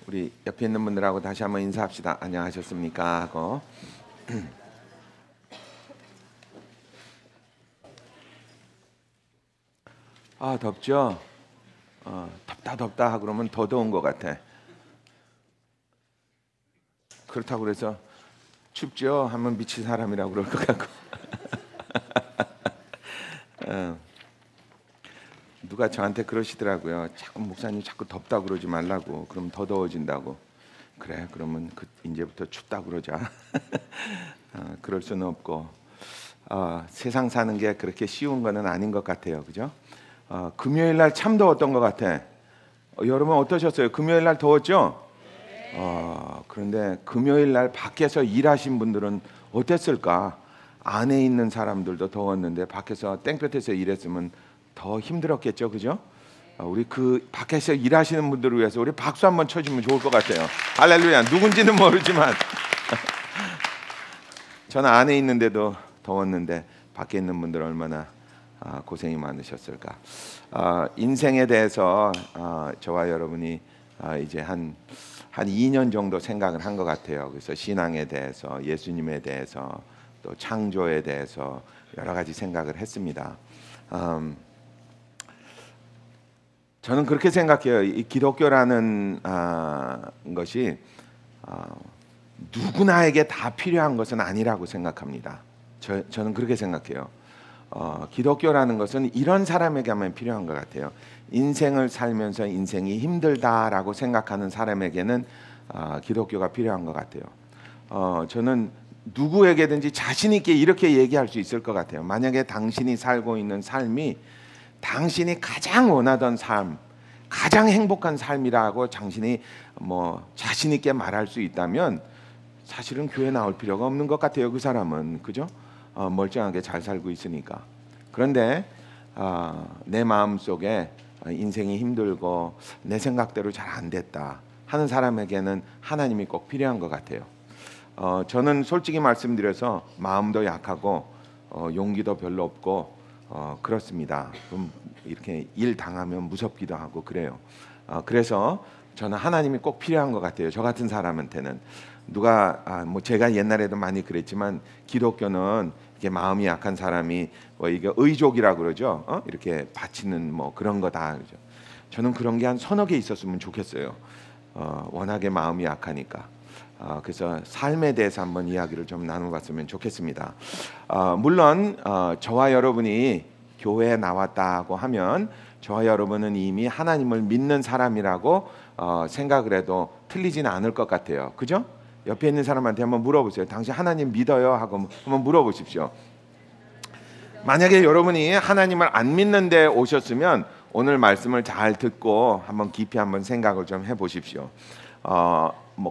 우리 옆에 있는 분들하고 다시 한번 인사합시다. 안녕하셨습니까 하고. 아, 덥죠? 덥다 하고 그러면 더 더운 것 같아. 그렇다고 그래서 춥죠? 하면 미친 사람이라고 그럴 것 같고. 누가 저한테 그러시더라고요. 자꾸 목사님 자꾸 덥다 그러지 말라고. 그럼 더 더워진다고. 그래, 그러면 이제부터 춥다 그러자. 그럴 수는 없고 세상 사는 게 그렇게 쉬운 거는 아닌 것 같아요. 그죠? 금요일 날 참 더웠던 것 같아. 여러분 어떠셨어요? 금요일 날 더웠죠? 그런데 금요일 날 밖에서 일하신 분들은 어땠을까? 안에 있는 사람들도 더웠는데 밖에서 땡볕에서 일했으면 더 힘들었겠죠, 그죠? 우리 그 밖에서 일하시는 분들을 위해서 우리 박수 한번 쳐주면 좋을 것 같아요. 할렐루야. 누군지는 모르지만 저는 안에 있는데도 더웠는데 밖에 있는 분들 얼마나 고생이 많으셨을까. 인생에 대해서 저와 여러분이 이제 한 2년 정도 생각을 한 것 같아요. 그래서 신앙에 대해서, 예수님에 대해서, 또 창조에 대해서 여러 가지 생각을 했습니다. 저는 그렇게 생각해요. 이 기독교라는 것이 누구나에게 다 필요한 것은 아니라고 생각합니다. 저는 그렇게 생각해요. 기독교라는 것은 이런 사람에게만 필요한 것 같아요. 인생을 살면서 인생이 힘들다라고 생각하는 사람에게는 기독교가 필요한 것 같아요. 저는 누구에게든지 자신 있게 이렇게 얘기할 수 있을 것 같아요. 만약에 당신이 살고 있는 삶이 당신이 가장 원하던 삶, 가장 행복한 삶이라고 당신이 자신 있게 말할 수 있다면 사실은 교회 나올 필요가 없는 것 같아요. 그 사람은, 그죠? 멀쩡하게 잘 살고 있으니까. 그런데 내 마음 속에 인생이 힘들고 내 생각대로 잘 안 됐다 하는 사람에게는 하나님이 꼭 필요한 것 같아요. 저는 솔직히 말씀드려서 마음도 약하고 용기도 별로 없고 그렇습니다. 좀 이렇게 일 당하면 무섭기도 하고 그래요. 그래서 저는 하나님이 꼭 필요한 것 같아요. 저 같은 사람한테는. 누가 제가 옛날에도 많이 그랬지만 기독교는 이렇게 마음이 약한 사람이 이게 의족이라고 그러죠. 이렇게 바치는 그런 거다 그러죠. 저는 그런 게 한 서너 개 있었으면 좋겠어요. 워낙에 마음이 약하니까. 그래서 삶에 대해서 한번 이야기를 좀 나눠봤으면 좋겠습니다. 물론 저와 여러분이 교회에 나왔다고 하면 저와 여러분은 이미 하나님을 믿는 사람이라고 생각을 해도 틀리지는 않을 것 같아요. 그죠? 옆에 있는 사람한테 한번 물어보세요. 당신 하나님 믿어요? 하고 한번 물어보십시오. 만약에 여러분이 하나님을 안 믿는데 오셨으면 오늘 말씀을 잘 듣고 한번 깊이 한번 생각을 좀 해보십시오.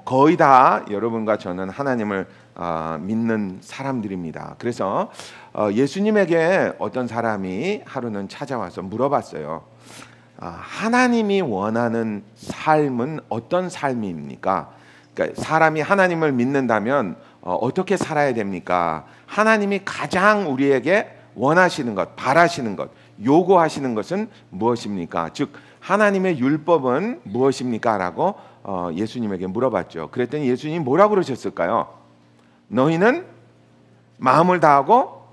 거의 다 여러분과 저는 하나님을 믿는 사람들입니다. 그래서 예수님에게 어떤 사람이 하루는 찾아와서 물어봤어요. 하나님이 원하는 삶은 어떤 삶입니까? 그러니까 사람이 하나님을 믿는다면 어떻게 살아야 됩니까? 하나님이 가장 우리에게 원하시는 것, 바라시는 것, 요구하시는 것은 무엇입니까? 즉 하나님의 율법은 무엇입니까? 라고 예수님에게 물어봤죠. 그랬더니 예수님이 뭐라고 그러셨을까요? 너희는 마음을 다하고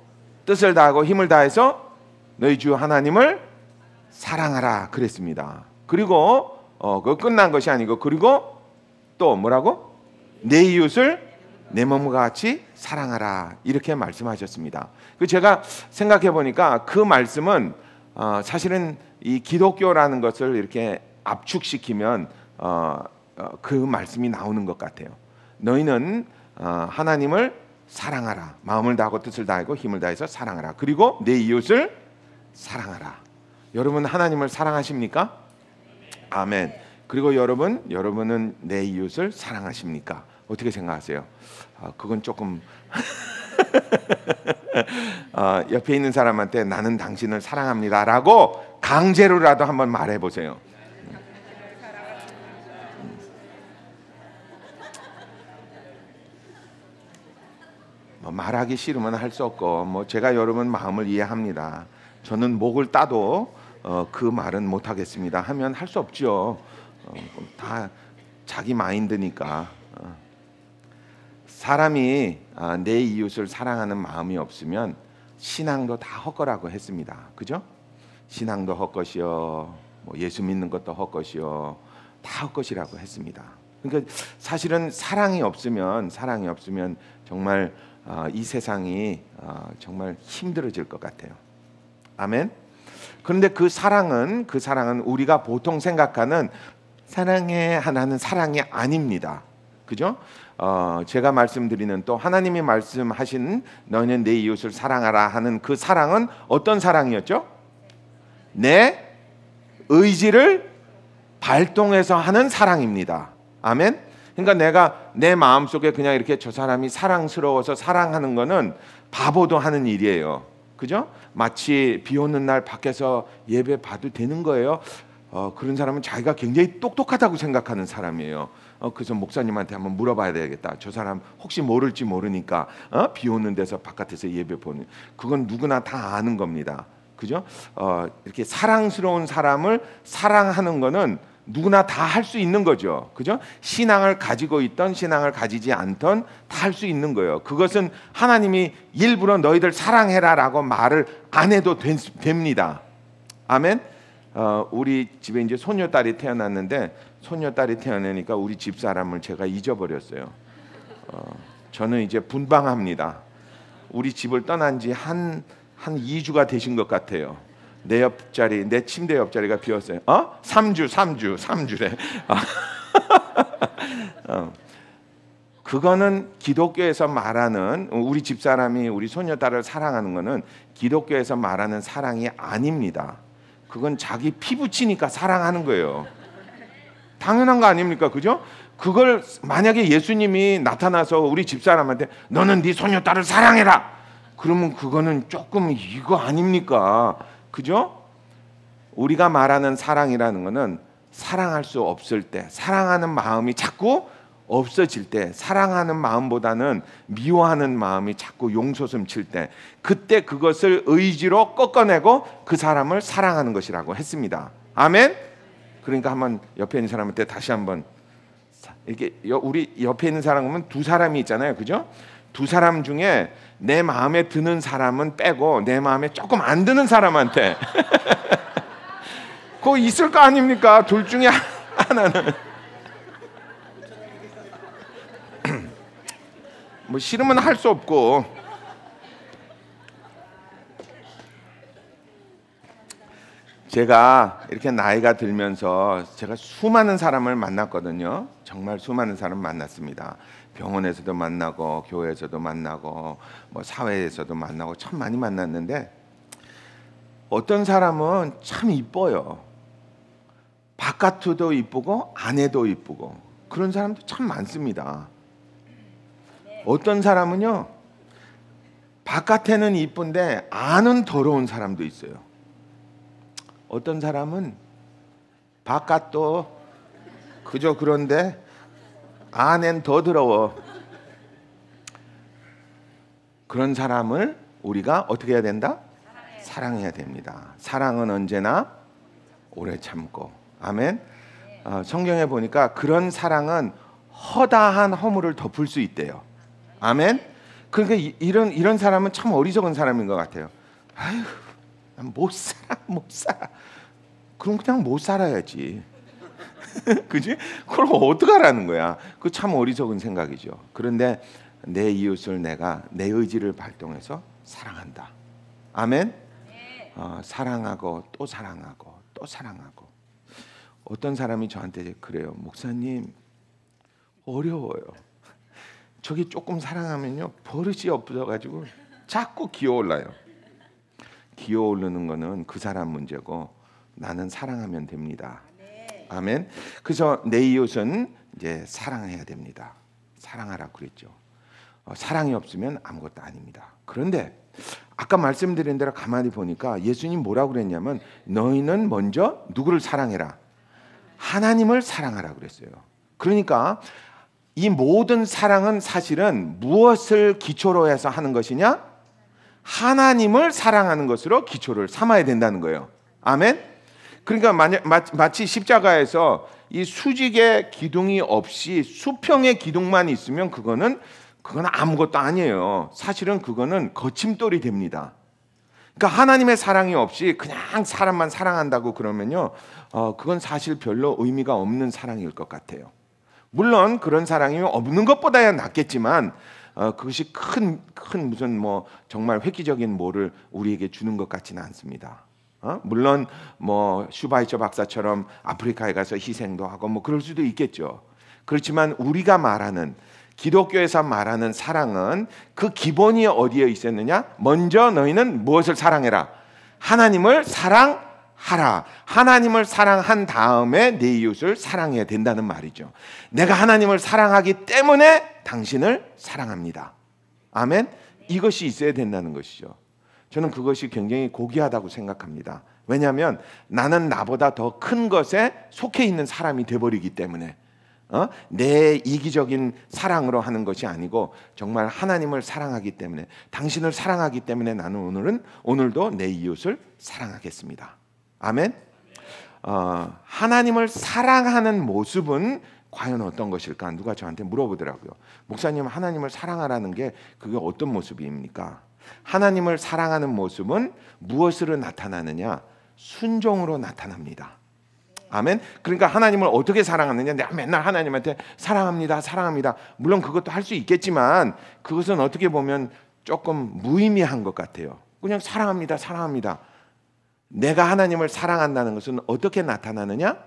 뜻을 다하고 힘을 다해서 너희 주 하나님을 사랑하라 그랬습니다. 그리고 그 끝난 것이 아니고 그리고 또 뭐라고? 내 이웃을 내 몸과 같이 사랑하라 이렇게 말씀하셨습니다. 제가 생각해 보니까 그 말씀은 사실은 이 기독교라는 것을 이렇게 압축시키면 그 말씀이 나오는 것 같아요. 너희는 하나님을 사랑하라. 마음을 다하고 뜻을 다하고 힘을 다해서 사랑하라. 그리고 내 이웃을 사랑하라. 여러분 하나님을 사랑하십니까? 아멘. 그리고 여러분은 내 이웃을 사랑하십니까? 어떻게 생각하세요? 그건 조금 옆에 있는 사람한테 나는 당신을 사랑합니다라고 강제로라도 한번 말해보세요. 말하기 싫으면 할 수 없고 제가 여러분 마음을 이해합니다. 저는 목을 따도 그 말은 못하겠습니다 하면 할 수 없죠. 다 자기 마인드니까. 사람이 내 이웃을 사랑하는 마음이 없으면 신앙도 다 헛거라고 했습니다. 그죠? 신앙도 헛것이요, 뭐 예수 믿는 것도 헛것이요, 다 헛것이라고 했습니다. 그러니까 사실은 사랑이 없으면 정말 이 세상이 정말 힘들어질 것 같아요. 아멘. 그런데 그 사랑은 우리가 보통 생각하는 사랑해 하나는 사랑이 아닙니다. 그죠? 제가 말씀드리는 또 하나님이 말씀하신 너희는 내 이웃을 사랑하라 하는 그 사랑은 어떤 사랑이었죠? 내 의지를 발동해서 하는 사랑입니다. 아멘. 그러니까 내가 내 마음속에 그냥 이렇게 저 사람이 사랑스러워서 사랑하는 거는 바보도 하는 일이에요. 그죠? 마치 비 오는 날 밖에서 예배 봐도 되는 거예요. 그런 사람은 자기가 굉장히 똑똑하다고 생각하는 사람이에요. 그래서 목사님한테 한번 물어봐야 되겠다. 저 사람 혹시 모를지 모르니까 비 오는 데서 바깥에서 예배 보는, 그건 누구나 다 아는 겁니다. 그죠? 이렇게 사랑스러운 사람을 사랑하는 거는 누구나 다 할 수 있는 거죠. 그죠? 신앙을 가지고 있던 신앙을 가지지 않던 다 할 수 있는 거예요. 그것은 하나님이 일부러 너희들 사랑해라라고 말을 안 해도 됩니다. 아멘. 우리 집에 이제 손녀딸이 태어났는데 손녀딸이 태어나니까 우리 집 사람을 제가 잊어버렸어요. 저는 이제 분방합니다. 우리 집을 떠난 지 한 2주가 되신 것 같아요. 내 침대 옆자리가 비었어요. 3주래. 그거는 기독교에서 말하는, 우리 집사람이 우리 손녀딸을 사랑하는 거는 기독교에서 말하는 사랑이 아닙니다. 그건 자기 피 붙이니까 사랑하는 거예요. 당연한 거 아닙니까? 그죠? 그걸 만약에 예수님이 나타나서 우리 집사람한테 너는 네 손녀딸을 사랑해라, 그러면 그거는 조금 이거 아닙니까? 그죠? 우리가 말하는 사랑이라는 거는 사랑할 수 없을 때, 사랑하는 마음이 자꾸 없어질 때, 사랑하는 마음보다는 미워하는 마음이 자꾸 용솟음 칠 때, 그때 그것을 의지로 꺾어내고 그 사람을 사랑하는 것이라고 했습니다. 아멘. 그러니까 한번 옆에 있는 사람한테 다시 한번, 이렇게 우리 옆에 있는 사람 보면 두 사람이 있잖아요. 그죠? 두 사람 중에 내 마음에 드는 사람은 빼고 내 마음에 조금 안 드는 사람한테 그거 있을 거 아닙니까? 둘 중에 하나는 뭐 싫으면 할 수 없고. 제가 이렇게 나이가 들면서 제가 수많은 사람을 만났거든요. 정말 수많은 사람 만났습니다. 병원에서도 만나고 교회에서도 만나고 뭐 사회에서도 만나고 참 많이 만났는데, 어떤 사람은 참 이뻐요. 바깥도 이쁘고 안에도 이쁘고 그런 사람도 참 많습니다. 어떤 사람은요, 바깥에는 이쁜데 안은 더러운 사람도 있어요. 어떤 사람은 바깥도 그저 그런데 안엔 더 더러워. 그런 사람을 우리가 어떻게 해야 된다? 사랑해야 됩니다. 사랑은 언제나 오래 참고. 아멘. 성경에 보니까 그런 사랑은 허다한 허물을 덮을 수 있대요. 아멘. 그러니까 이런 사람은 참 어리석은 사람인 것 같아요. 아휴, 난 못 살아. 그럼 그냥 못 살아야지. 그지? 그걸 어떡하라는 거야? 그 참 어리석은 생각이죠. 그런데 내 이웃을 내가 내 의지를 발동해서 사랑한다. 아멘. 사랑하고 또 사랑하고 또 사랑하고. 어떤 사람이 저한테 그래요. 목사님, 어려워요. 저기 조금 사랑하면요 버릇이 없어가지고 자꾸 기어올라요. 기어오르는 거는 그 사람 문제고 나는 사랑하면 됩니다. 아멘. 그래서 내 이웃은 이제 사랑해야 됩니다. 사랑하라고 그랬죠. 사랑이 없으면 아무것도 아닙니다. 그런데 아까 말씀드린 대로 가만히 보니까 예수님 뭐라고 그랬냐면 너희는 먼저 누구를 사랑해라? 하나님을 사랑하라 그랬어요. 그러니까 이 모든 사랑은 사실은 무엇을 기초로 해서 하는 것이냐? 하나님을 사랑하는 것으로 기초를 삼아야 된다는 거예요. 아멘. 그러니까 마치 십자가에서 이 수직의 기둥이 없이 수평의 기둥만 있으면 그건 아무것도 아니에요. 사실은 그거는 거침돌이 됩니다. 그러니까 하나님의 사랑이 없이 그냥 사람만 사랑한다고 그러면요, 그건 사실 별로 의미가 없는 사랑일 것 같아요. 물론 그런 사랑이 없는 것보다야 낫겠지만 그것이 큰 무슨 뭐 정말 획기적인 뭐를 우리에게 주는 것 같지는 않습니다. 물론 뭐 슈바이처 박사처럼 아프리카에 가서 희생도 하고 뭐 그럴 수도 있겠죠. 그렇지만 우리가 말하는, 기독교에서 말하는 사랑은 그 기본이 어디에 있었느냐? 먼저 너희는 무엇을 사랑해라? 하나님을 사랑하라. 하나님을 사랑한 다음에 내 이웃을 사랑해야 된다는 말이죠. 내가 하나님을 사랑하기 때문에 당신을 사랑합니다. 아멘. 이것이 있어야 된다는 것이죠. 저는 그것이 굉장히 고귀하다고 생각합니다. 왜냐하면 나는 나보다 더 큰 것에 속해 있는 사람이 돼버리기 때문에 내 이기적인 사랑으로 하는 것이 아니고 정말 하나님을 사랑하기 때문에, 당신을 사랑하기 때문에 나는 오늘도 내 이웃을 사랑하겠습니다. 아멘. 하나님을 사랑하는 모습은 과연 어떤 것일까? 누가 저한테 물어보더라고요. 목사님, 하나님을 사랑하라는 게 그게 어떤 모습입니까? 하나님을 사랑하는 모습은 무엇으로 나타나느냐? 순종으로 나타납니다. 아멘. 그러니까 하나님을 어떻게 사랑하느냐? 내가 맨날 하나님한테 사랑합니다, 사랑합니다. 물론 그것도 할 수 있겠지만 그것은 어떻게 보면 조금 무의미한 것 같아요. 그냥 사랑합니다, 사랑합니다. 내가 하나님을 사랑한다는 것은 어떻게 나타나느냐?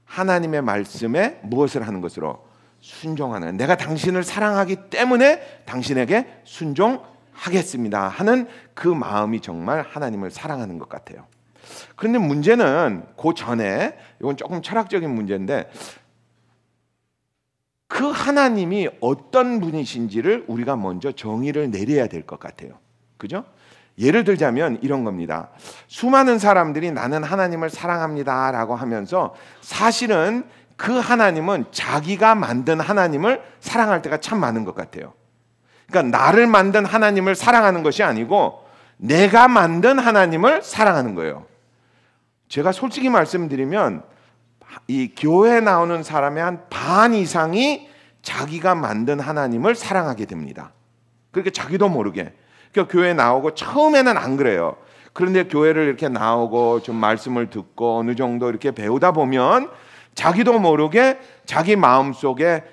하나님의 말씀에 무엇을 하는 것으로? 순종하는. 내가 당신을 사랑하기 때문에 당신에게 순종하겠습니다 하는 그 마음이 정말 하나님을 사랑하는 것 같아요. 그런데 문제는 그 전에, 이건 조금 철학적인 문제인데, 그 하나님이 어떤 분이신지를 우리가 먼저 정의를 내려야 될 것 같아요. 그죠? 예를 들자면 이런 겁니다. 수많은 사람들이 나는 하나님을 사랑합니다 라고 하면서 사실은 그 하나님은 자기가 만든 하나님을 사랑할 때가 참 많은 것 같아요. 그러니까 나를 만든 하나님을 사랑하는 것이 아니고 내가 만든 하나님을 사랑하는 거예요. 제가 솔직히 말씀드리면 이 교회에 나오는 사람의 한 반 이상이 자기가 만든 하나님을 사랑하게 됩니다. 그렇게 자기도 모르게. 그러니까 교회에 나오고 처음에는 안 그래요. 그런데 교회를 이렇게 나오고 좀 말씀을 듣고 어느 정도 이렇게 배우다 보면 자기도 모르게 자기 마음속에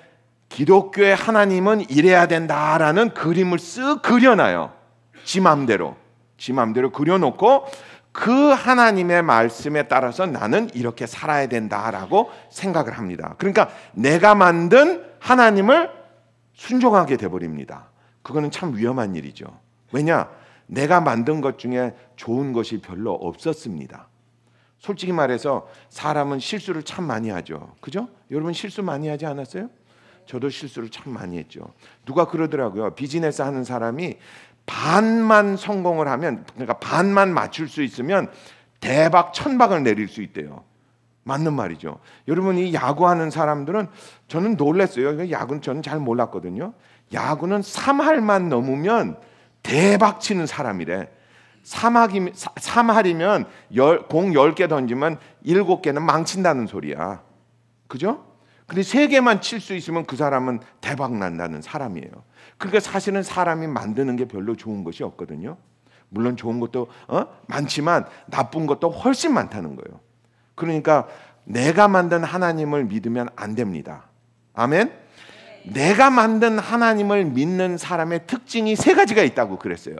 기독교의 하나님은 이래야 된다라는 그림을 쓱 그려놔요. 지 맘대로 그려놓고 그 하나님의 말씀에 따라서 나는 이렇게 살아야 된다라고 생각을 합니다. 그러니까 내가 만든 하나님을 순종하게 돼버립니다. 그거는 참 위험한 일이죠. 왜냐? 내가 만든 것 중에 좋은 것이 별로 없었습니다. 솔직히 말해서 사람은 실수를 참 많이 하죠. 그죠? 여러분 실수 많이 하지 않았어요? 저도 실수를 참 많이 했죠. 누가 그러더라고요. 비즈니스 하는 사람이 반만 성공을 하면, 그러니까 반만 맞출 수 있으면 대박 천박을 내릴 수 있대요. 맞는 말이죠. 여러분 이 야구하는 사람들은 저는 놀랐어요. 야구는 저는 잘 몰랐거든요. 야구는 3할만 넘으면 대박 치는 사람이래. 3할이면 공 10개 던지면 7개는 망친다는 소리야. 그죠? 근데 3개만 칠 수 있으면 그 사람은 대박 난다는 사람이에요. 그러니까 사실은 사람이 만드는 게 별로 좋은 것이 없거든요. 물론 좋은 것도 많지만 나쁜 것도 훨씬 많다는 거예요. 그러니까 내가 만든 하나님을 믿으면 안 됩니다. 아멘? 내가 만든 하나님을 믿는 사람의 특징이 3가지가 있다고 그랬어요.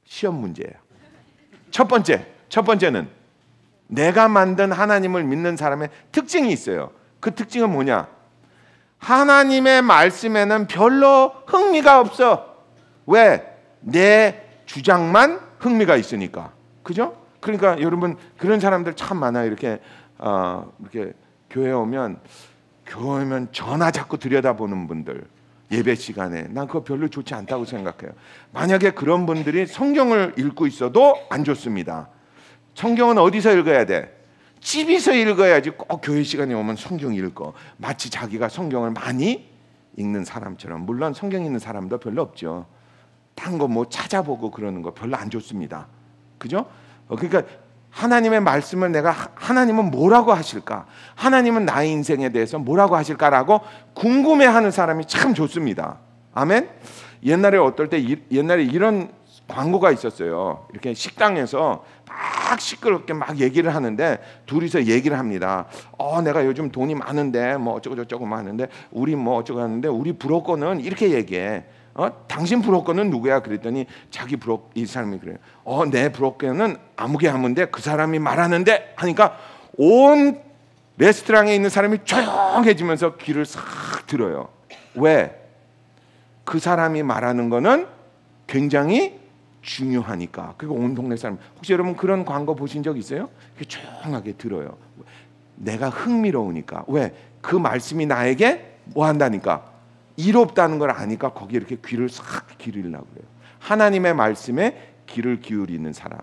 시험 문제예요. 첫 번째는 내가 만든 하나님을 믿는 사람의 특징이 있어요. 그 특징은 뭐냐? 하나님의 말씀에는 별로 흥미가 없어. 왜? 내 주장만 흥미가 있으니까. 그죠? 그러니까 여러분 그런 사람들 참 많아요. 이렇게 교회에 오면 전화 자꾸 들여다보는 분들, 예배 시간에 난 그거 별로 좋지 않다고 생각해요. 만약에 그런 분들이 성경을 읽고 있어도 안 좋습니다. 성경은 어디서 읽어야 돼? 집에서 읽어야지. 꼭 교회 시간에 오면 성경 읽고 마치 자기가 성경을 많이 읽는 사람처럼. 물론 성경 읽는 사람도 별로 없죠. 딴 거 뭐 찾아보고 그러는 거 별로 안 좋습니다. 그죠? 그러니까 하나님의 말씀을 내가 하나님은 뭐라고 하실까? 하나님은 나의 인생에 대해서 뭐라고 하실까라고 궁금해하는 사람이 참 좋습니다. 아멘. 옛날에 어떨 때 옛날에 이런 광고가 있었어요. 이렇게 식당에서 막 시끄럽게 막 얘기를 하는데 둘이서 얘기를 합니다. 내가 요즘 돈이 많은데 뭐 어쩌고 저쩌고 많은데 우리 뭐 어쩌고 하는데 우리 브로커는 이렇게 얘기해. 당신 브로커는 누구야? 그랬더니 자기 이 사람이 그래요. 내 브로커는 아무개 하면데 그 사람이 말하는데 하니까 온 레스토랑에 있는 사람이 조용해지면서 귀를 싹 들어요. 왜? 그 사람이 말하는 거는 굉장히 중요하니까. 그리고 온 동네 사람. 혹시 여러분 그런 광고 보신 적 있어요? 조용하게 들어요. 내가 흥미로우니까. 왜? 그 말씀이 나에게 뭐 한다니까? 이롭다는 걸 아니까 거기에 이렇게 귀를 싹 기울이려고 그래요. 하나님의 말씀에 귀를 기울이는 사람,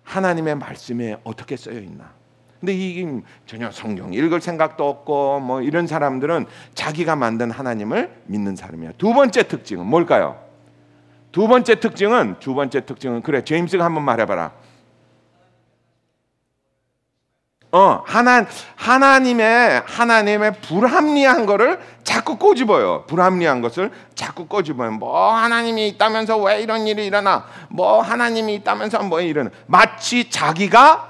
하나님의 말씀에 어떻게 쓰여 있나? 근데 이게 전혀 성경 읽을 생각도 없고 뭐 이런 사람들은 자기가 만든 하나님을 믿는 사람이야. 두 번째 특징은 뭘까요? 두 번째 특징은 그래, 제임스가 한번 말해봐라. 하나님의 불합리한 거를 자꾸 꼬집어요. 불합리한 것을 자꾸 꼬집어요. 뭐 하나님이 있다면서 왜 이런 일이 일어나? 뭐 하나님이 있다면서 뭐 이러나? 마치 자기가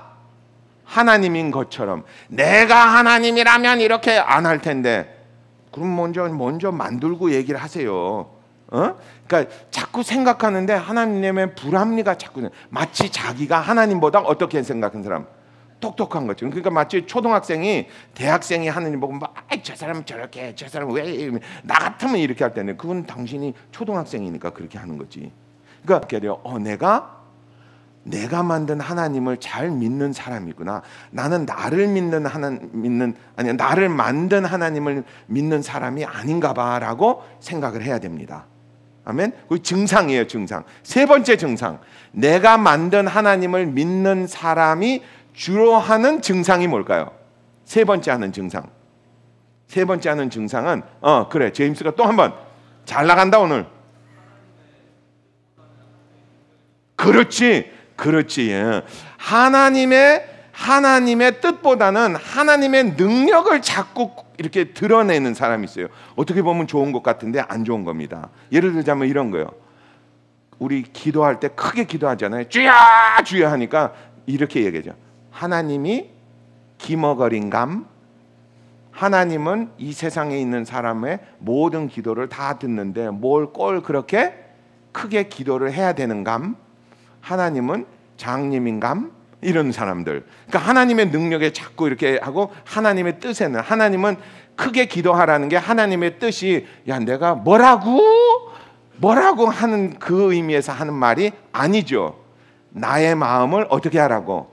하나님인 것처럼. 내가 하나님이라면 이렇게 안 할 텐데. 그럼 먼저 만들고 얘기를 하세요. 그러니까 자꾸 생각하는데 하나님의 불합리가 자꾸 마치 자기가 하나님보다 어떻게 생각한 사람? 똑똑한 거죠. 그러니까 마치 초등학생이 대학생이 하는 일 보고 저 사람은 저렇게, 저 사람은 왜 나 같으면 이렇게 할 때는 그건 당신이 초등학생이니까 그렇게 하는 거지. 그러니까 내가 만든 하나님을 잘 믿는 사람이구나. 나는 나를 나를 만든 하나님을 믿는 사람이 아닌가봐라고 생각을 해야 됩니다. 아멘. 그 증상이에요, 증상. 세 번째 증상. 내가 만든 하나님을 믿는 사람이 주로 하는 증상이 뭘까요? 세 번째 하는 증상. 세 번째 하는 증상은 그래, 제임스가 또 한 번 잘 나간다 오늘. 그렇지. 예. 하나님의 뜻보다는 하나님의 능력을 자꾸 이렇게 드러내는 사람이 있어요. 어떻게 보면 좋은 것 같은데 안 좋은 겁니다. 예를 들자면 이런 거예요. 우리 기도할 때 크게 기도하잖아요. 주야 주야 하니까 이렇게 얘기하죠. 하나님이 기머거린감. 하나님은 이 세상에 있는 사람의 모든 기도를 다 듣는데 뭘 꼴 그렇게 크게 기도를 해야 되는감. 하나님은 장님인감. 이런 사람들. 그러니까 하나님의 능력에 자꾸 이렇게 하고 하나님의 뜻에는, 하나님은 크게 기도하라는 게 하나님의 뜻이 내가 뭐라고 하는 그 의미에서 하는 말이 아니죠. 나의 마음을 어떻게 하라고?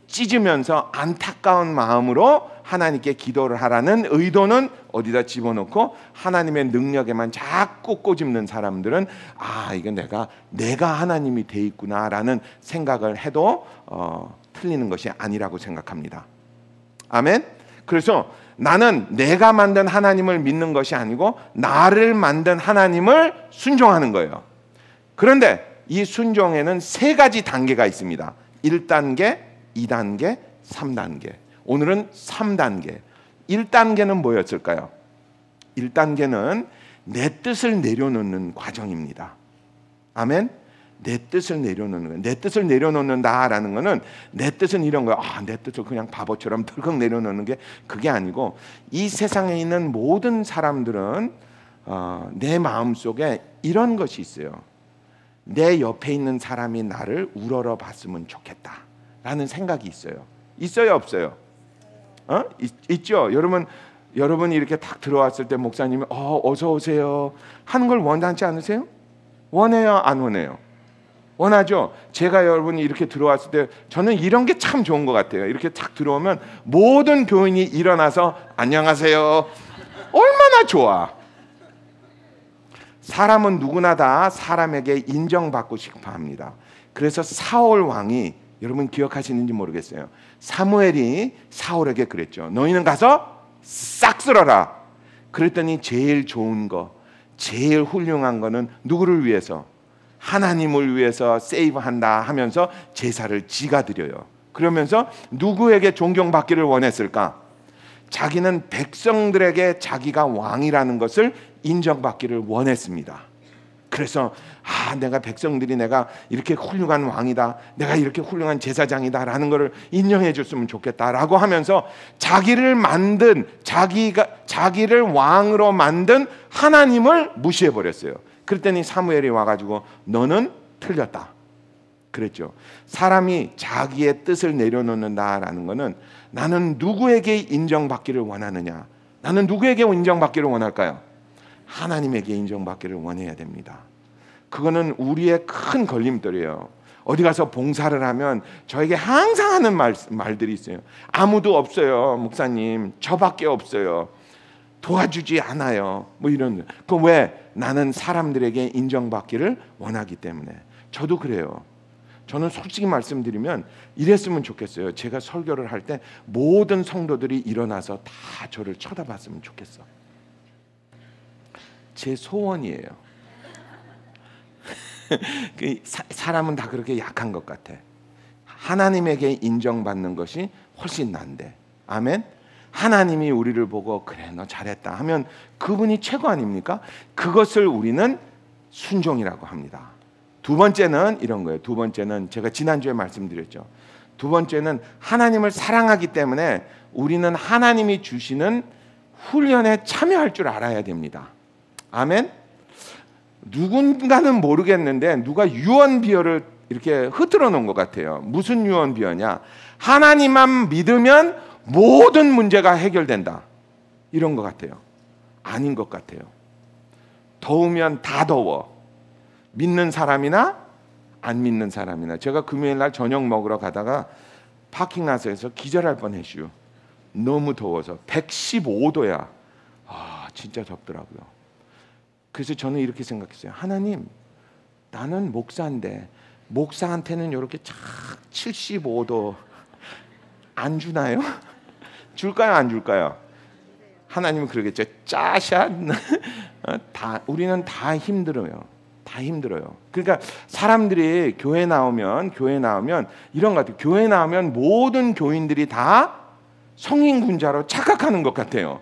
찢으면서 안타까운 마음으로 하나님께 기도를 하라는 의도는 어디다 집어넣고 하나님의 능력에만 자꾸 꼬집는 사람들은 이거 내가 하나님이 돼 있구나라는 생각을 해도 틀리는 것이 아니라고 생각합니다. 아멘. 그래서 나는 내가 만든 하나님을 믿는 것이 아니고 나를 만든 하나님을 순종하는 거예요. 그런데 이 순종에는 세 가지 단계가 있습니다. 1단계, 2단계, 3단계. 오늘은 3단계. 1단계는 뭐였을까요? 1단계는 내 뜻을 내려놓는 과정입니다. 아멘. 내 뜻을 내려놓는 거예요. 내 뜻을 내려놓는다라는 거는 내 뜻은 이런 거예요. 내 뜻을 그냥 바보처럼 덜컥 내려놓는 게 그게 아니고 이 세상에 있는 모든 사람들은 내 마음속에 이런 것이 있어요. 내 옆에 있는 사람이 나를 우러러 봤으면 좋겠다라는 생각이 있어요. 있어요, 없어요? 있죠. 여러분이 이렇게 딱 들어왔을 때 목사님이 어서 오세요 하는 걸 원하지 않으세요? 원해요, 안 원해요? 원하죠. 제가 여러분이 이렇게 들어왔을 때 저는 이런 게 참 좋은 것 같아요. 이렇게 딱 들어오면 모든 교인이 일어나서 안녕하세요. 얼마나 좋아. 사람은 누구나 다 사람에게 인정받고 싶어 합니다. 그래서 사울 왕이, 여러분 기억하시는지 모르겠어요. 사무엘이 사울에게 그랬죠. 너희는 가서 싹 쓸어라. 그랬더니 제일 좋은 거, 제일 훌륭한 거는 누구를 위해서? 하나님을 위해서 세이브한다 하면서 제사를 지가 드려요. 그러면서 누구에게 존경받기를 원했을까? 자기는 백성들에게 자기가 왕이라는 것을 인정받기를 원했습니다. 그래서 내가 백성들이 내가 이렇게 훌륭한 왕이다, 내가 이렇게 훌륭한 제사장이다라는 것을 인정해 줬으면 좋겠다라고 하면서 자기를 왕으로 만든 하나님을 무시해 버렸어요. 그랬더니 사무엘이 와가지고 너는 틀렸다 그랬죠. 사람이 자기의 뜻을 내려놓는다라는 것은 나는 누구에게 인정받기를 원하느냐? 나는 누구에게 인정받기를 원할까요? 하나님에게 인정받기를 원해야 됩니다. 그거는 우리의 큰 걸림돌이에요. 어디 가서 봉사를 하면 저에게 항상 하는 말들이 있어요. 아무도 없어요, 목사님. 저밖에 없어요. 도와주지 않아요. 뭐 이런. 그 왜? 나는 사람들에게 인정받기를 원하기 때문에. 저도 그래요. 저는 솔직히 말씀드리면 이랬으면 좋겠어요. 제가 설교를 할 때 모든 성도들이 일어나서 다 저를 쳐다봤으면 좋겠어. 제 소원이에요. 사람은 다 그렇게 약한 것 같아. 하나님에게 인정받는 것이 훨씬 난데. 아멘. 하나님이 우리를 보고 그래 너 잘했다 하면 그분이 최고 아닙니까? 그것을 우리는 순종이라고 합니다. 두 번째는 이런 거예요. 두 번째는 제가 지난주에 말씀드렸죠. 두 번째는 하나님을 사랑하기 때문에 우리는 하나님이 주시는 훈련에 참여할 줄 알아야 됩니다. 아멘. 누군가는 모르겠는데 누가 유언비어를 이렇게 흐트러 놓은 것 같아요. 무슨 유언비어냐? 하나님만 믿으면 모든 문제가 해결된다. 이런 것 같아요. 아닌 것 같아요. 더우면 다 더워. 믿는 사람이나 안 믿는 사람이나. 제가 금요일 날 저녁 먹으러 가다가 파킹라스에서 기절할 뻔했슈. 너무 더워서 115도야. 진짜 덥더라고요. 그래서 저는 이렇게 생각했어요. 하나님, 나는 목사인데 목사한테는 이렇게 착 75도 안 주나요? 줄까요, 안 줄까요? 하나님은 그러겠죠. 짜샷. 우리는 다 힘들어요. 다 힘들어요. 그러니까 사람들이 교회 나오면 이런 것 같아요. 교회 나오면 모든 교인들이 다 성인군자로 착각하는 것 같아요.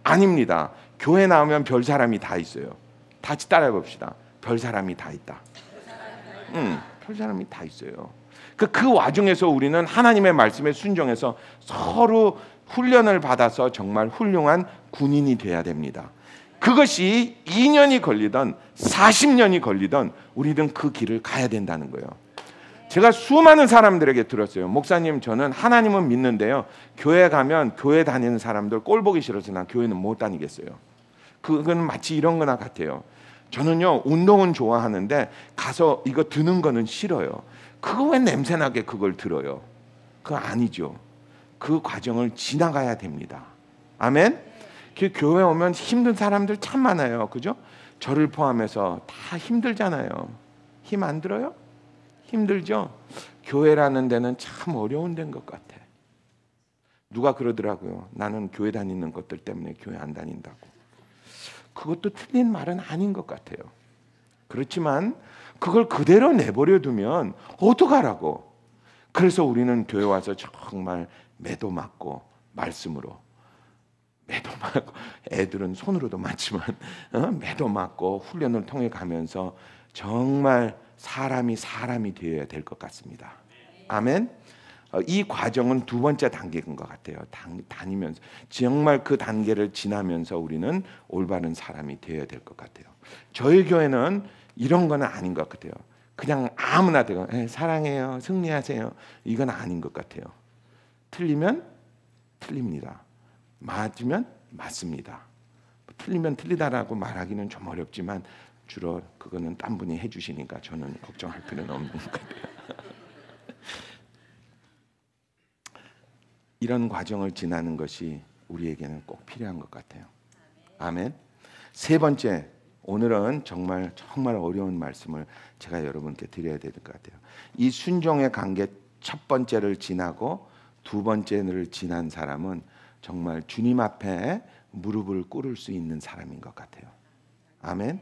아닙니다. 교회 나오면 별 사람이 다 있어요. 같이 따라해 봅시다. 별 사람이 다 있다. 별 사람이 다 있어요. 그 와중에서 우리는 하나님의 말씀에 순종해서 서로 훈련을 받아서 정말 훌륭한 군인이 돼야 됩니다. 그것이 2년이 걸리던 40년이 걸리던 우리는 그 길을 가야 된다는 거예요. 제가 수많은 사람들에게 들었어요. 목사님, 저는 하나님은 믿는데요, 교회 가면 교회 다니는 사람들 꼴 보기 싫어서 난 교회는 못 다니겠어요. 그건 마치 이런 거나 같아요. 저는요, 운동은 좋아하는데 가서 이거 드는 거는 싫어요. 그거 왜 냄새나게 그걸 들어요? 그거 아니죠. 그 과정을 지나가야 됩니다. 아멘. 그 교회 오면 힘든 사람들 참 많아요. 그죠? 저를 포함해서 다 힘들잖아요. 힘 안 들어요? 힘들죠? 교회라는 데는 참 어려운 데인 것 같아. 누가 그러더라고요. 나는 교회 다니는 것들 때문에 교회 안 다닌다고. 그것도 틀린 말은 아닌 것 같아요. 그렇지만 그걸 그대로 내버려 두면 어떡하라고. 그래서 우리는 교회 와서 정말 매도 맞고 말씀으로 매도 맞고, 애들은 손으로도 맞지만 매도 맞고 훈련을 통해 가면서 정말 사람이 되어야 될 것 같습니다. 아멘. 이 과정은 두 번째 단계인 것 같아요. 다니면서 정말 그 단계를 지나면서 우리는 올바른 사람이 되어야 될 것 같아요. 저희 교회는 이런 거는 아닌 것 같아요. 그냥 아무나 되고 사랑해요, 승리하세요, 이건 아닌 것 같아요. 틀리면 틀립니다. 맞으면 맞습니다. 틀리면 틀리다라고 말하기는 좀 어렵지만 주로 그거는 딴 분이 해주시니까 저는 걱정할 필요는 없는 것 같아요. 이런 과정을 지나는 것이 우리에게는 꼭 필요한 것 같아요. 아멘. 세 번째, 오늘은 정말 어려운 말씀을 제가 여러분께 드려야 될 것 같아요. 이 순종의 관계 첫 번째를 지나고 두 번째를 지난 사람은 정말 주님 앞에 무릎을 꿇을 수 있는 사람인 것 같아요. 아멘.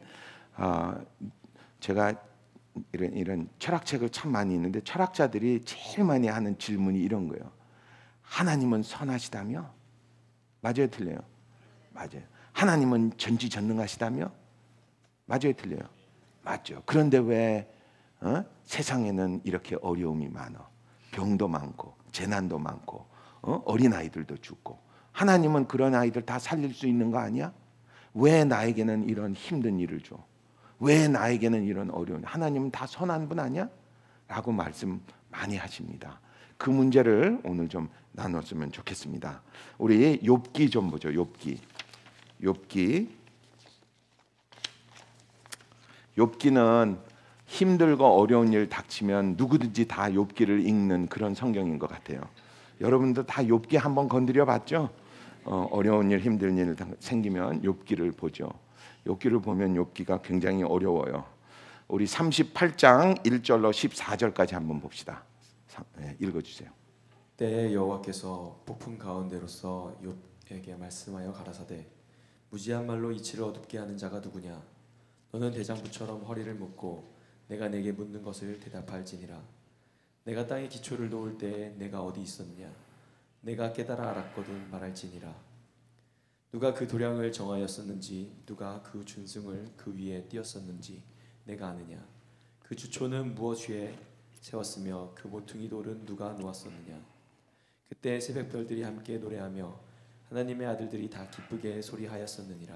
제가 이런 철학책을 참 많이 있는데 철학자들이 제일 많이 하는 질문이 이런 거예요. 하나님은 선하시다며? 맞아요, 틀려요? 맞아요. 하나님은 전지전능하시다며? 맞아요, 틀려요? 맞죠. 그런데 왜 세상에는 이렇게 어려움이 많아? 병도 많고 재난도 많고 어린 아이들도 죽고. 하나님은 그런 아이들 다 살릴 수 있는 거 아니야? 왜 나에게는 이런 힘든 일을 줘? 왜 나에게는 이런 어려운? 하나님은 다 선한 분 아니야? 라고 말씀 많이 하십니다. 그 문제를 오늘 좀 나눴으면 좋겠습니다. 우리 욥기 좀 보죠. 욥기는 힘들고 어려운 일 닥치면 누구든지 다 욥기를 읽는 그런 성경인 것 같아요. 여러분도 다 욥기 한번 건드려 봤죠? 어려운 일, 힘든 일 생기면 욥기를 보죠. 욥기를 보면 욥기가 굉장히 어려워요. 우리 38장 1절로 14절까지 한번 봅시다. 읽어주세요. 때에 여호와께서 폭풍 가운데로서 욥에게 말씀하여 가라사대 무지한 말로 이치를 어둡게 하는 자가 누구냐? 너는 대장부처럼 허리를 묶고 내가 내게 묻는 것을 대답할지니라. 내가 땅에 기초를 놓을 때에 내가 어디 있었느냐? 내가 깨달아 알았거든 말할지니라. 누가 그 도량을 정하였었는지 누가 그 준승을 그 위에 띄었었는지 내가 아느냐? 그 주초는 무엇 위에 세웠으며 그 모퉁이 돌은 누가 놓았었느냐? 그때 새벽별들이 함께 노래하며 하나님의 아들들이 다 기쁘게 소리하였었느니라.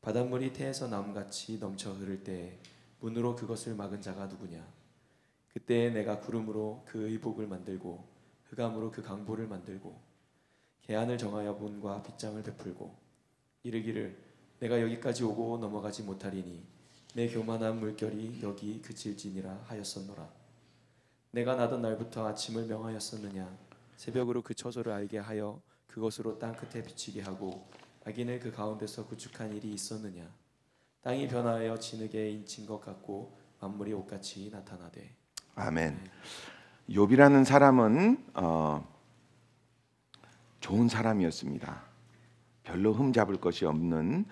바닷물이 태에서 나무같이 넘쳐 흐를 때에 문으로 그것을 막은 자가 누구냐? 그때 내가 구름으로 그 의복을 만들고 흑암으로 그 강보를 만들고 개안을 정하여 문과 빗장을 베풀고 이르기를 내가 여기까지 오고 넘어가지 못하리니 내 교만한 물결이 여기 그칠지니라 하였었노라. 내가 나던 날부터 아침을 명하였었느냐? 새벽으로 그 처소를 알게 하여 그것으로 땅 끝에 비치게 하고 악인을 그 가운데서 구축한 일이 있었느냐? 땅이 변하여 진흙에 인친 것 같고 만물이 옷같이 나타나되. 아멘. 욥이라는 사람은 좋은 사람이었습니다. 별로 흠잡을 것이 없는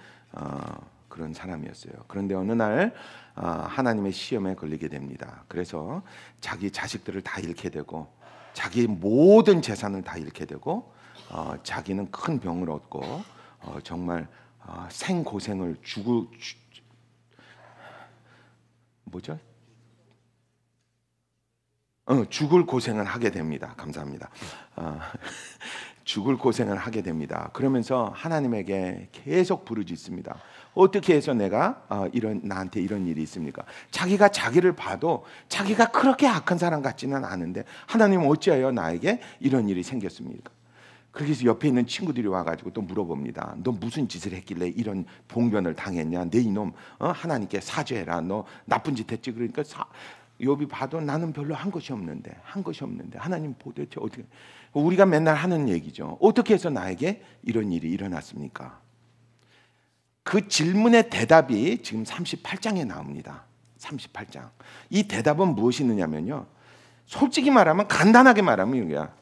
그런 사람이었어요. 그런데 어느 날 하나님의 시험에 걸리게 됩니다. 그래서 자기 자식들을 다 잃게 되고 자기 모든 재산을 다 잃게 되고 자기는 큰 병을 얻고 정말 생고생을 죽을 고생을 하게 됩니다. 감사합니다. 죽을 고생을 하게 됩니다. 그러면서 하나님에게 계속 부르짖습니다. 어떻게 해서 내가 나한테 이런 일이 있습니까? 자기가 자기를 봐도 자기가 그렇게 악한 사람 같지는 않은데 하나님 어찌하여 나에게 이런 일이 생겼습니까? 그래서 옆에 있는 친구들이 와가지고 또 물어봅니다. 너 무슨 짓을 했길래 이런 봉변을 당했냐? 내 이놈 하나님께 사죄해라. 너 나쁜 짓 했지. 그러니까 욥이 봐도 나는 별로 한 것이 없는데 하나님 도대체 어떻게, 우리가 맨날 하는 얘기죠. 어떻게 해서 나에게 이런 일이 일어났습니까? 그 질문의 대답이 지금 38장에 나옵니다. 38장. 이 대답은 무엇이 있느냐면요, 솔직히 말하면, 간단하게 말하면 이거야.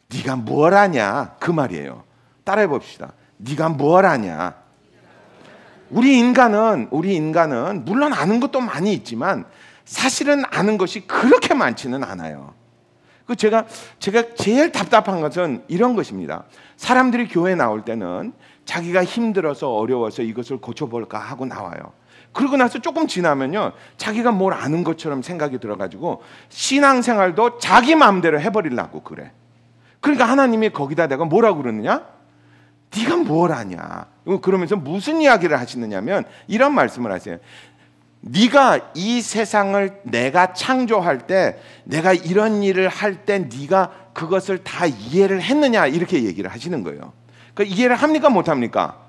네가 뭘 아냐, 그 말이에요. 따라해 봅시다. 네가 뭘 아냐. 우리 인간은 물론 아는 것도 많이 있지만 사실은 아는 것이 그렇게 많지는 않아요. 제가 제일 답답한 것은 이런 것입니다. 사람들이 교회 나올 때는 자기가 힘들어서 어려워서 이것을 고쳐볼까 하고 나와요. 그러고 나서 조금 지나면요, 자기가 뭘 아는 것처럼 생각이 들어가지고 신앙생활도 자기 마음대로 해버리려고 그래. 그러니까 하나님이 거기다 내가 뭐라고 그러느냐? 네가 뭘 아냐? 그러면서 무슨 이야기를 하시느냐면 이런 말씀을 하세요. 네가 이 세상을 내가 창조할 때, 내가 이런 일을 할 때 네가 그것을 다 이해를 했느냐, 이렇게 얘기를 하시는 거예요. 그러니까 이해를 합니까, 못합니까?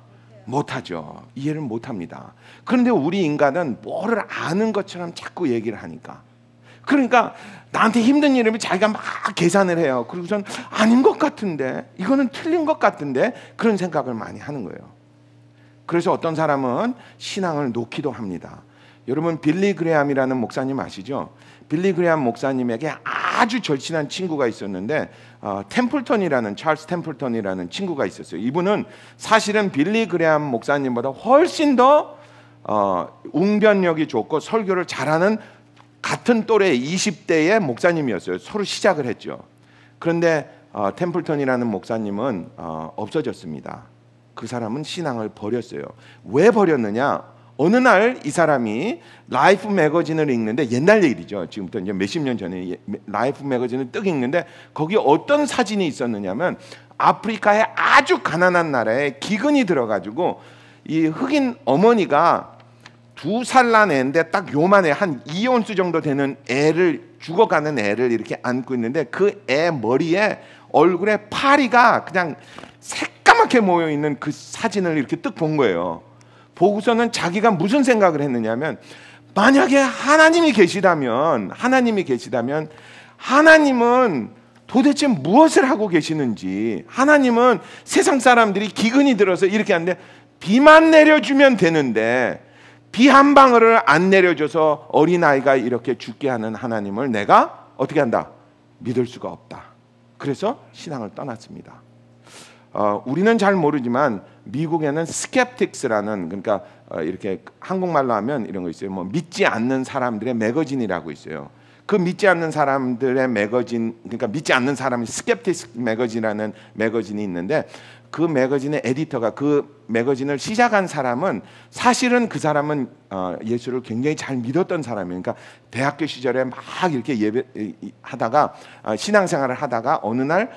못하죠. 이해를 못합니다. 그런데 우리 인간은 뭐를 아는 것처럼 자꾸 얘기를 하니까, 그러니까 나한테 힘든 일이면 자기가 막 계산을 해요. 그리고선 아닌 것 같은데, 이거는 틀린 것 같은데, 그런 생각을 많이 하는 거예요. 그래서 어떤 사람은 신앙을 놓기도 합니다. 여러분, 빌리 그레함이라는 목사님 아시죠? 빌리 그레함 목사님에게 아주 절친한 친구가 있었는데 찰스 템플턴이라는 친구가 있었어요. 이분은 사실은 빌리 그레함 목사님보다 훨씬 더 웅변력이 좋고 설교를 잘하는 같은 또래 20대의 목사님이었어요. 서로 시작을 했죠. 그런데 템플턴이라는 목사님은 없어졌습니다. 그 사람은 신앙을 버렸어요. 왜 버렸느냐? 어느 날 이 사람이 라이프 매거진을 읽는데, 옛날 일이죠. 지금부터 이제 몇십 년 전에 라이프 매거진을 뜩 읽는데 거기 어떤 사진이 있었느냐면 아프리카의 아주 가난한 나라에 기근이 들어가지고 이 흑인 어머니가 2살 난 애인데 딱 요만해, 한 2온스 정도 되는 애를, 죽어가는 애를 이렇게 안고 있는데 그 애 머리에 얼굴에 파리가 그냥 새까맣게 모여 있는 그 사진을 이렇게 뜩 본 거예요. 보고서는 자기가 무슨 생각을 했느냐면, 만약에 하나님이 계시다면 하나님은 도대체 무엇을 하고 계시는지, 하나님은 세상 사람들이 기근이 들어서 이렇게 하는데 비만 내려주면 되는데 비 한 방울을 안 내려줘서 어린아이가 이렇게 죽게 하는 하나님을 내가 어떻게 한다? 믿을 수가 없다. 그래서 신앙을 떠났습니다. 우리는 잘 모르지만 미국에는 스캡틱스라는, 그러니까 이렇게 한국말로 하면 이런 거 있어요. 뭐 믿지 않는 사람들의 매거진이라고 있어요. 그 믿지 않는 사람들의 매거진, 그러니까 믿지 않는 사람이 스캡틱스 매거진이라는 매거진이 있는데, 그 매거진의 에디터가, 그 매거진을 시작한 사람은 사실은 그 사람은 예수를 굉장히 잘 믿었던 사람이에요. 그러니까 대학교 시절에 막 이렇게 예배하다가 신앙생활을 하다가 어느 날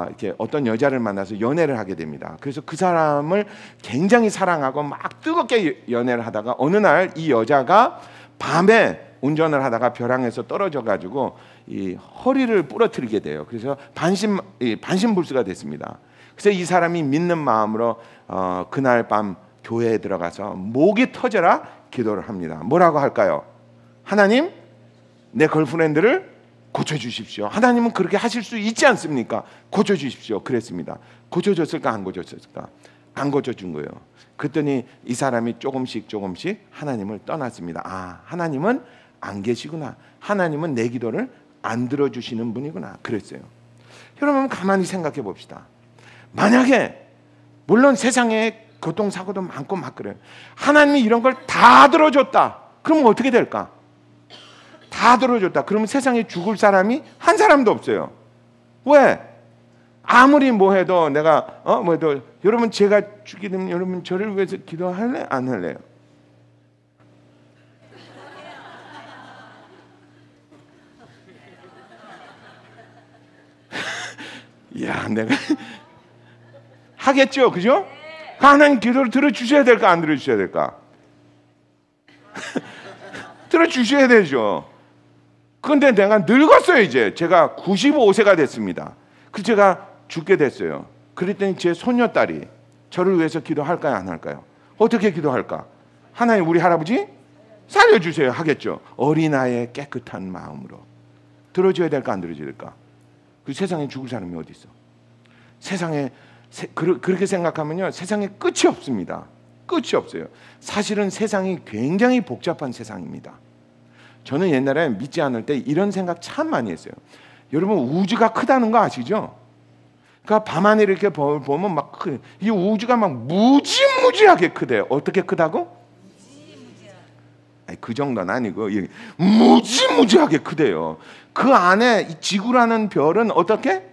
이렇게 어떤 여자를 만나서 연애를 하게 됩니다. 그래서 그 사람을 굉장히 사랑하고 막 뜨겁게 연애를 하다가 어느 날 이 여자가 밤에 운전을 하다가 벼랑에서 떨어져 가지고 이 허리를 부러뜨리게 돼요. 그래서 반신불수가 됐습니다. 그래서 이 사람이 믿는 마음으로 그날 밤 교회에 들어가서 목이 터져라 기도를 합니다. 뭐라고 할까요? 하나님, 내 걸프렌드를 고쳐주십시오. 하나님은 그렇게 하실 수 있지 않습니까? 고쳐주십시오. 그랬습니다. 고쳐줬을까 안 고쳐줬을까? 안 고쳐준 거예요. 그랬더니 이 사람이 조금씩 하나님을 떠났습니다. 하나님은 안 계시구나. 하나님은 내 기도를 안 들어주시는 분이구나. 그랬어요. 여러분 가만히 생각해 봅시다. 만약에, 물론 세상에 교통사고도 많고 막 그래요. 하나님이 이런 걸 다 들어줬다. 그러면 어떻게 될까? 다 들어줬다. 그러면 세상에 죽을 사람이 한 사람도 없어요. 왜? 아무리 뭐 해도 내가 뭐 해도, 여러분 제가 죽게 되면 여러분 저를 위해서 기도할래? 안 할래요? 야, 내가 하겠죠, 그죠? 하나님 기도를 들어주셔야 될까, 안 들어주셔야 될까? 들어주셔야 되죠. 그런데 내가 늙었어요. 이제 제가 95세가 됐습니다. 그래서 제가 죽게 됐어요. 그랬더니 제 손녀딸이 저를 위해서 기도할까요, 안 할까요? 어떻게 기도할까? 하나님, 우리 할아버지 살려주세요 하겠죠. 어린아이의 깨끗한 마음으로. 들어줘야 될까, 안 들어줘야 될까? 그 세상에 죽을 사람이 어디 있어? 세상에 그렇게 생각하면요, 세상에 끝이 없습니다. 끝이 없어요. 사실은 세상이 굉장히 복잡한 세상입니다. 저는 옛날에 믿지 않을 때 이런 생각 참 많이 했어요. 여러분, 우주가 크다는 거 아시죠? 그러니까 밤하늘 이렇게 보면 막 이 우주가 막 무지무지하게 크대요. 어떻게 크다고? 아니, 그 정도는 아니고 무지무지하게 크대요. 그 안에 이 지구라는 별은 어떻게?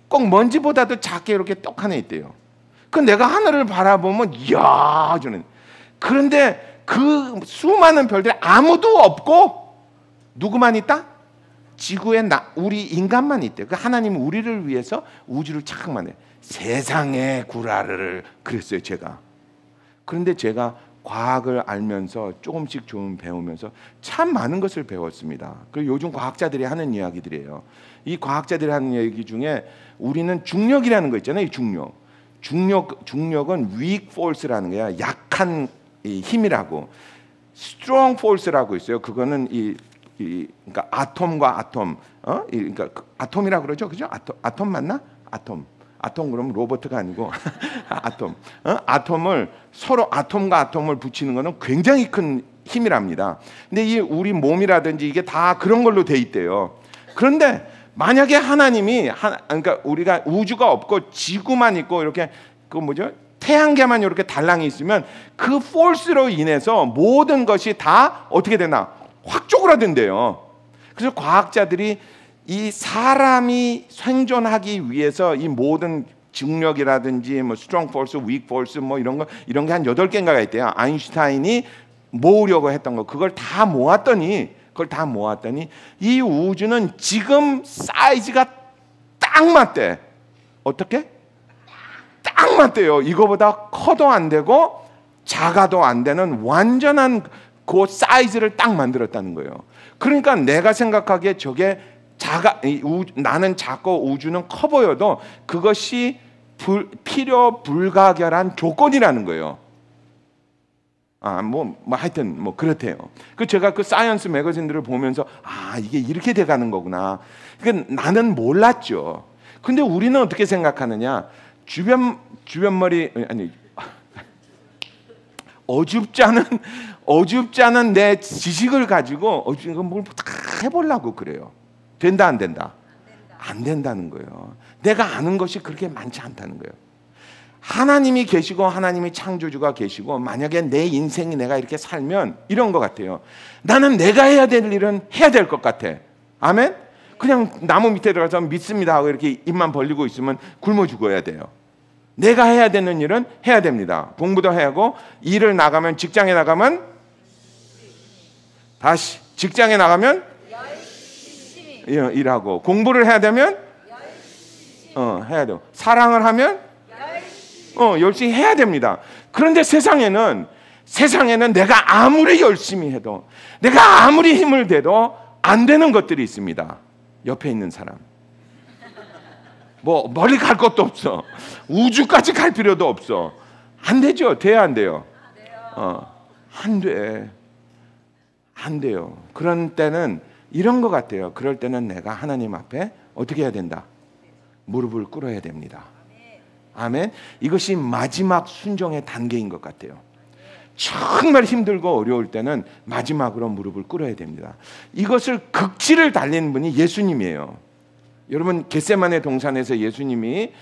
꼭 먼지보다도 작게 이렇게 똑하네 있대요. 그 내가 하늘을 바라보면 이야 저는, 그런데 그 수많은 별들이 아무도 없고 누구만 있다? 지구에 우리 인간만 있대요. 그 하나님은 우리를 위해서 우주를 착 만해. 세상의 구라를 그랬어요, 제가. 그런데 제가 과학을 알면서 조금씩 좀 배우면서 참 많은 것을 배웠습니다. 그리고 요즘 과학자들이 하는 이야기들이에요. 이 과학자들이 하는 얘기 중에 우리는 중력이라는 거 있잖아요. 중력은 weak force라는 거야. 약한 힘이라고. strong force라고 있어요. 그거는 그러니까 아톰과 아톰, 그러니까 아톰이라고 그러죠, 그죠? 아톰 맞나? 아톰 그러면 로버트가 아니고 아톰. 아톰을 서로 아톰과 아톰을 붙이는 거는 굉장히 큰 힘이랍니다. 근데 이 우리 몸이라든지 이게 다 그런 걸로 돼 있대요. 그런데 만약에 하나님이 그러니까 우리가 우주가 없고 지구만 있고 이렇게 그 뭐죠? 태양계만 이렇게 달랑이 있으면 그 포스로 인해서 모든 것이 다 어떻게 되나? 확 쪼그라든대요. 그래서 과학자들이 이 사람이 생존하기 위해서 이 모든 중력이라든지 뭐 스트롱 포스, 윅 포스 뭐 이런 게 한 8개인가가 있대요. 아인슈타인이 모으려고 했던 거 그걸 다 모았더니 이 우주는 지금 사이즈가 딱 맞대. 어떻게? 딱 맞대요. 이거보다 커도 안 되고 작아도 안 되는 완전한 그 사이즈를 딱 만들었다는 거예요. 그러니까 내가 생각하기에 저게 나는 작고 우주는 커 보여도 그것이 필요 불가결한 조건이라는 거예요. 하여튼 그렇대요. 제가 그 사이언스 매거진들을 보면서 이게 이렇게 돼가는 거구나. 그러니까 나는 몰랐죠. 근데 우리는 어떻게 생각하느냐? 주변머리 아니 어줍지 않은 내 지식을 가지고 뭘 다 해보려고 그래요. 된다 안 된다? 안 된다는 거예요. 내가 아는 것이 그렇게 많지 않다는 거예요. 하나님이 계시고 하나님이 창조주가 계시고 만약에 내 인생이 내가 이렇게 살면 이런 것 같아요. 나는 내가 해야 될 일은 해야 될 것 같아. 아멘? 그냥 나무 밑에 들어가서 믿습니다 하고 이렇게 입만 벌리고 있으면 굶어 죽어야 돼요. 내가 해야 되는 일은 해야 됩니다. 공부도 해야 하고 일을 나가면 직장에 나가면 다시 직장에 나가면 열심히 일하고 공부를 해야 되면 해야 돼요. 사랑을 하면 열심히 해야 됩니다. 그런데 세상에는 내가 아무리 열심히 해도 내가 아무리 힘을 대도 안 되는 것들이 있습니다. 옆에 있는 사람 멀리 갈 것도 없어. 우주까지 갈 필요도 없어. 안 되죠. 돼야 안 돼요? 안 돼요. 그런 때는 이런 것 같아요. 그럴 때는 내가 하나님 앞에 어떻게 해야 된다? 무릎을 꿇어야 됩니다. 아멘. 이것이 마지막 순종의 단계인 것 같아요. 정말 힘들고 어려울 때는 마지막으로 무릎을 꿇어야 됩니다. 이것을 극치를 달린 분이 예수님이에요. 여러분 겟세마네 동산에서 예수님이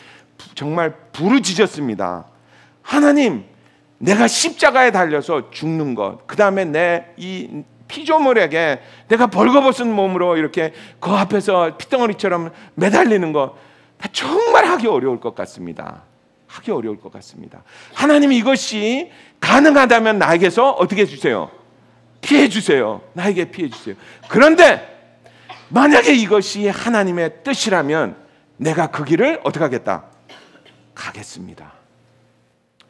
정말 부르짖었습니다. 하나님, 내가 십자가에 달려서 죽는 것, 그 다음에 내 이 피조물에게 내가 벌거벗은 몸으로 이렇게 그 앞에서 피덩어리처럼 매달리는 것, 다 정말 하기 어려울 것 같습니다. 하나님, 이것이 가능하다면 나에게서 어떻게 해주세요? 피해 주세요. 나에게 피해 주세요. 그런데 만약에 이것이 하나님의 뜻이라면 내가 그 길을 어떻게 하겠다? 가겠습니다.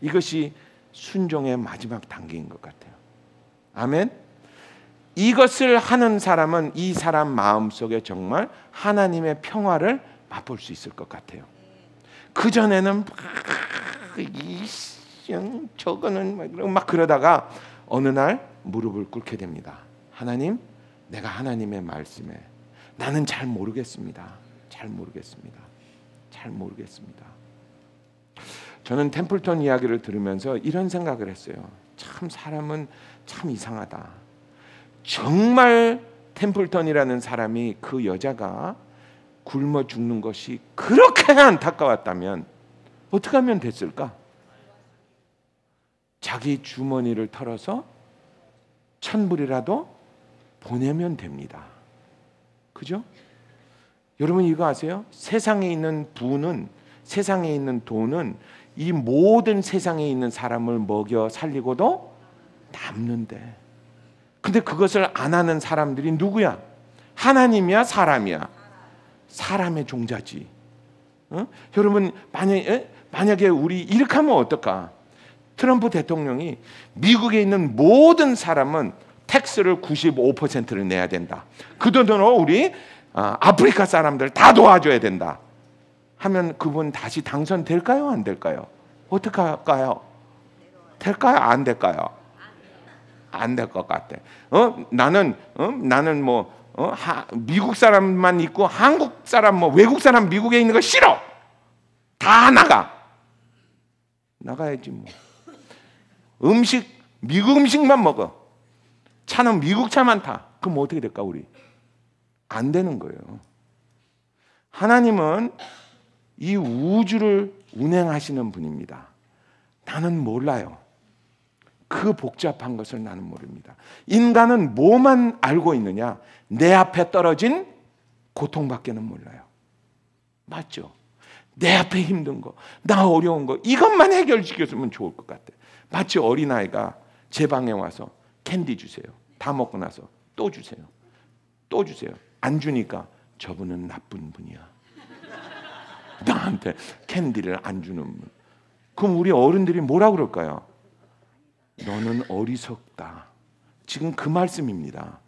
이것이 순종의 마지막 단계인 것 같아요. 아멘. 이것을 하는 사람은 이 사람 마음속에 정말 하나님의 평화를 맛볼 수 있을 것 같아요. 그전에는 저거는 막 그러다가 어느 날 무릎을 꿇게 됩니다. 하나님, 내가 하나님의 말씀에 나는 잘 모르겠습니다. 저는 템플턴 이야기를 들으면서 이런 생각을 했어요. 참 사람은 참 이상하다. 정말 템플턴이라는 사람이 그 여자가 굶어 죽는 것이 그렇게 안타까웠다면 어떻게 하면 됐을까? 자기 주머니를 털어서 1,000불이라도 보내면 됩니다. 그죠? 여러분 이거 아세요? 세상에 있는 부는, 세상에 있는 돈은 이 모든 세상에 있는 사람을 먹여 살리고도 남는데, 근데 그것을 안 하는 사람들이 누구야? 하나님이야, 사람이야? 사람의 종자지. 여러분 만약에 우리 이렇게 하면 어떨까? 트럼프 대통령이 미국에 있는 모든 사람은 텍스를 95%를 내야 된다. 그 돈으로 우리 아프리카 사람들 다 도와줘야 된다 하면 그분 다시 당선될까요? 안 될까요? 어떻게 할까요? 될까요? 안 될까요? 안 될 것 같아. 나는 미국 사람만 있고 한국 사람 외국 사람 미국에 있는 거 싫어. 다 나가야지 뭐. 미국 음식만 먹어. 차는 미국 차만 타. 그럼 어떻게 될까 우리? 안 되는 거예요. 하나님은 이 우주를 운행하시는 분입니다. 나는 몰라요. 그 복잡한 것을 나는 모릅니다. 인간은 뭐만 알고 있느냐? 내 앞에 떨어진 고통밖에는 몰라요. 맞죠? 내 앞에 힘든 거, 나 어려운 거, 이것만 해결시켰으면 좋을 것 같아. 마치 어린아이가 제 방에 와서 캔디 주세요. 다 먹고 나서 또 주세요. 또 주세요. 안 주니까 저분은 나쁜 분이야. 나한테 캔디를 안 주는 분. 그럼 우리 어른들이 뭐라 그럴까요? 너는 어리석다. 지금 그 말씀입니다.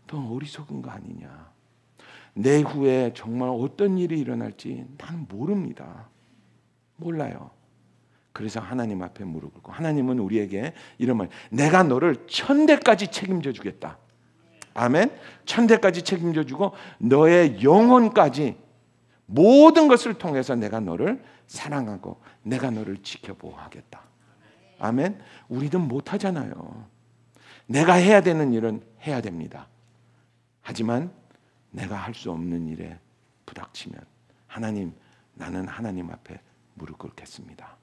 너 어리석은 거 아니냐. 내 후에 정말 어떤 일이 일어날지 나는 모릅니다. 몰라요. 그래서 하나님 앞에 무릎 꿇고, 하나님은 우리에게 이런 말, 내가 너를 천대까지 책임져 주겠다. 아멘. 천대까지 책임져 주고 너의 영혼까지 모든 것을 통해서 내가 너를 사랑하고 내가 너를 지켜보호하겠다. 아멘. 우리는 못하잖아요. 내가 해야 되는 일은 해야 됩니다. 하지만 내가 할 수 없는 일에 부닥치면 하나님, 나는 하나님 앞에 무릎 꿇겠습니다.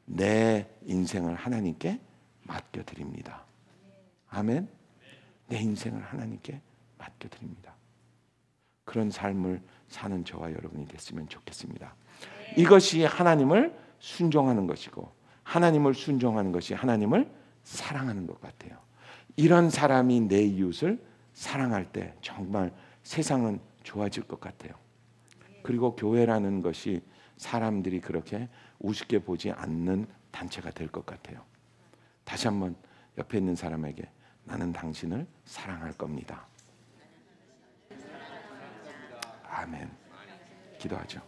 내 인생을 하나님께 맡겨드립니다. 아멘. 내 인생을 하나님께 맡겨드립니다. 그런 삶을 사는 저와 여러분이 됐으면 좋겠습니다. 이것이 하나님을 순종하는 것이고, 하나님을 순종하는 것이 하나님을 사랑하는 것 같아요. 이런 사람이 내 이웃을 사랑할 때 정말 세상은 좋아질 것 같아요. 그리고 교회라는 것이 사람들이 그렇게 우습게 보지 않는 단체가 될 것 같아요. 다시 한번 옆에 있는 사람에게 나는 당신을 사랑할 겁니다. 아멘. 기도하죠.